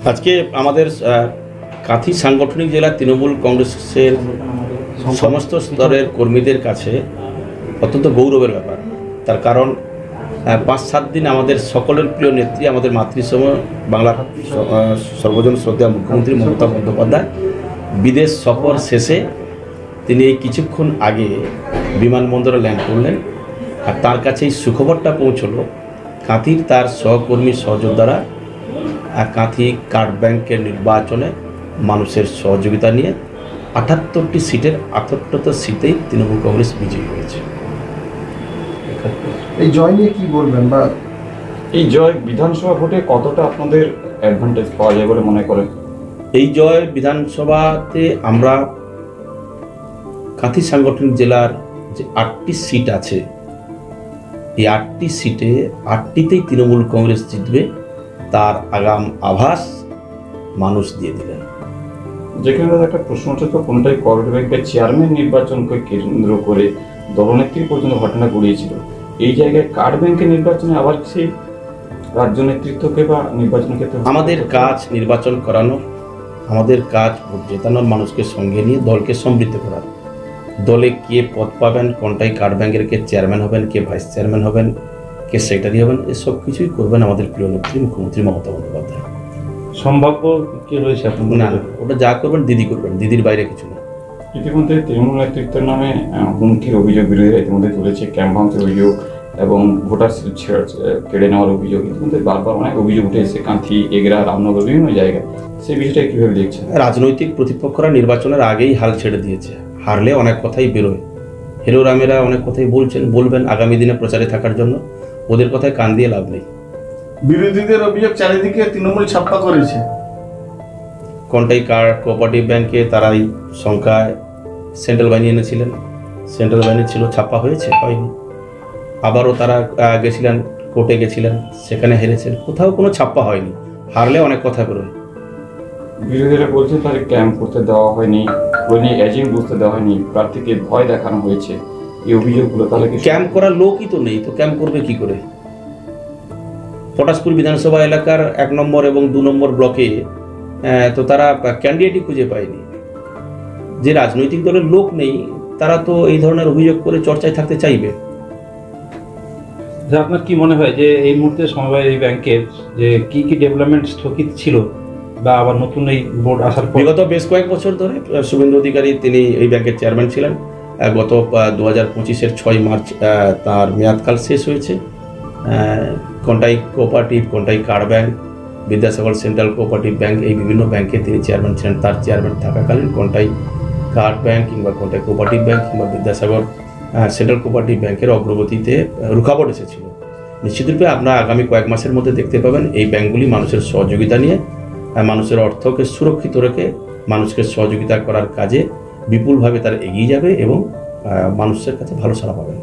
আজকে আমাদের কাঁথি সাংগঠনিক জেলা তৃণমূল কংগ্রেসের সমস্ত স্তরের কর্মীদের কাছে অত্যন্ত গৌরবের ব্যাপার। তার কারণ ৫-৭ দিন আমাদের সকলের প্রিয় নেত্রী, আমাদের মাতৃসম বাংলার সর্বজন শ্রদ্ধা মুখ্যমন্ত্রী মমতা বন্দ্যোপাধ্যায় বিদেশ সফর শেষে তিনি এই কিছুক্ষণ আগে বিমানবন্দরে ল্যান্ড করলেন। আর তার কাছে এই সুখবরটা পৌঁছলো, কাঁথির তার সহকর্মী সহযোদ্ধারা কাঁথি কার্ড ব্যাংকের নির্বাচনে মানুষের সহযোগিতা নিয়ে ৭৮টি সিটের ৭৮টা সিটেই তৃণমূল কংগ্রেস বিজয়ী হয়েছে। এই জয় নিয়ে কি বলবেন, বা এই জয় বিধানসভা ভোটে কতটা আপনাদের অ্যাডভান্টেজ পাওয়া যায় বলে মনে করেন? এই জয় বিধানসভাতে আমরা কাঁথি সাংগঠনিক জেলার যে ৮টি সিট আছে, এই ৮টি সিটে ৮টিতেই তৃণমূল কংগ্রেস জিতবে, তার আগাম আভাস মানুষ দিয়ে দিলেন। যেখানে একটা প্রশ্ন হচ্ছে, তো কোনটাই কোঅপারেটিভ ব্যাংকের চেয়ারম্যান নির্বাচনকে কেন্দ্র করে দলনেত্রী পর্যন্ত ঘটনা গড়িয়েছিল, এই জায়গায় কার্ড ব্যাংকের নির্বাচনে আবার সেই রাজ্য নেতৃত্বকে বা নির্বাচনের ক্ষেত্রে আমাদের কাজ নির্বাচন করানো, আমাদের কাজ ভোট জেতানোর, মানুষকে সঙ্গে নিয়ে দলকে সমৃদ্ধ করার। দলে কে পদ পাবেন, কোনটাই কার্ড ব্যাংকের কে চেয়ারম্যান হবেন, কে ভাইস চেয়ারম্যান হবেন, কে সেক্রেটারি হবেন, এসব কিছুই করবেন আমাদের প্রিয় নেত্রী মুখ্যমন্ত্রী মমতা বন্দ্যোপাধ্যায়। সম্ভাব্য কি রয়েছে আপনার? না, ওটা যা করবেন দিদি করবেন, দিদির বাইরে কিছু না। ইতিমধ্যে তৃণমূল নেতৃত্বের নামে হুমকির অভিযোগ বিরোধীরা ইতিমধ্যে তুলেছে, ক্যাম্প ভাঙচুর অভিযোগ এবং ভোটার কেড়ে নেওয়ার অভিযোগ। ইতিমধ্যে বারবার অনেক অভিযোগ উঠে এসেছে কাঁথি, এগরা, রামনগর, বিভিন্ন জায়গায়। সেই বিষয়টা কীভাবে দেখছেন? রাজনৈতিক প্রতিপক্ষরা নির্বাচনের আগেই হাল ছেড়ে দিয়েছে। হারলে অনেক কথাই বেরোয়, হেরো রামেরা অনেক কথাই বলবেন আগামী দিনে প্রচারে থাকার জন্য। ওদের কথায় কান দিয়ে লাভ নেই। বিরোধীদের অভিযোগ চারিদিকে তৃণমূল ছাপ্পা করেছে। কোনটাই কোঅপারেটিভ ব্যাংকে তারা এই সংখ্যায় সেন্ট্রাল বাহিনী এনেছিলেন, সেন্ট্রাল বাহিনী ছিল, ছাপ্পা হয়েছে, হয়নি। আবারও তারা গেছিলেন, কোর্টে গেছিলেন, সেখানে হেরেছেন, কোথাও কোনো ছাপ্পা হয়নি। হারলে অনেক কথা বেরোয়। বিরোধীরা বলছে তাদের ক্যাম্প করতে দেওয়া হয়নি, এজেন্ট বুঝতে দেওয়া হয়নি, প্রার্থীকে ভয় দেখানো হয়েছে, এই অভিযোগগুলো। তাহলে ক্যাম্প করার লোকই তো নেই, তো ক্যাম্প করবে কি করে? পটাশপুর বিধানসভা এলাকার ১ নম্বর এবং ২ নম্বর ব্লকে তো তারা ক্যান্ডিডেটই খুঁজে পায়নি। যে রাজনৈতিক দলের লোক নেই, তারা তো এই ধরনের অভিযোগ করে চর্চায় থাকতে চাইবে। আপনার কি মনে হয় যে এই মুহূর্তে সমবায় এই ব্যাংকের যে কি কি ডেভেলপমেন্ট স্থগিত ছিল, বা আবার নতুন এই বোর্ড আসার পর? বিগত বেশ কয়েক বছর ধরে শুভেন্দু অধিকারী তিনি এই ব্যাংকের চেয়ারম্যান ছিলেন। গত ২০২৫-এর ৬ মার্চ তার মেয়াদকাল শেষ হয়েছে। কোনটাই কোঅপারেটিভ, কোনটাই card bank, Vidyasagar central cooperative bank, এই বিভিন্ন ব্যাংকে তিনি চেয়ারম্যান ছিলেন। তার চেয়ারম্যান থাকাকালীন কোনটাই কার্ড ব্যাংক কিংবা কোনটাই কোঅপারেটিভ ব্যাংক কিংবা বিদ্যাসাগর সেন্ট্রাল কোঅপারেটিভ ব্যাংকের অগ্রগতিতে রুকাবট এসেছিল। নিশ্চিতরূপে আপনারা আগামী কয়েক মাসের মধ্যে দেখতে পাবেন এই ব্যাংকগুলি মানুষের সহযোগিতা নিয়ে, মানুষের অর্থকে সুরক্ষিত রেখে মানুষকে সহযোগিতা করার কাজে বিপুলভাবে তারা এগিয়ে যাবে এবং মানুষের কাছে ভালো সাড়া পাবেন।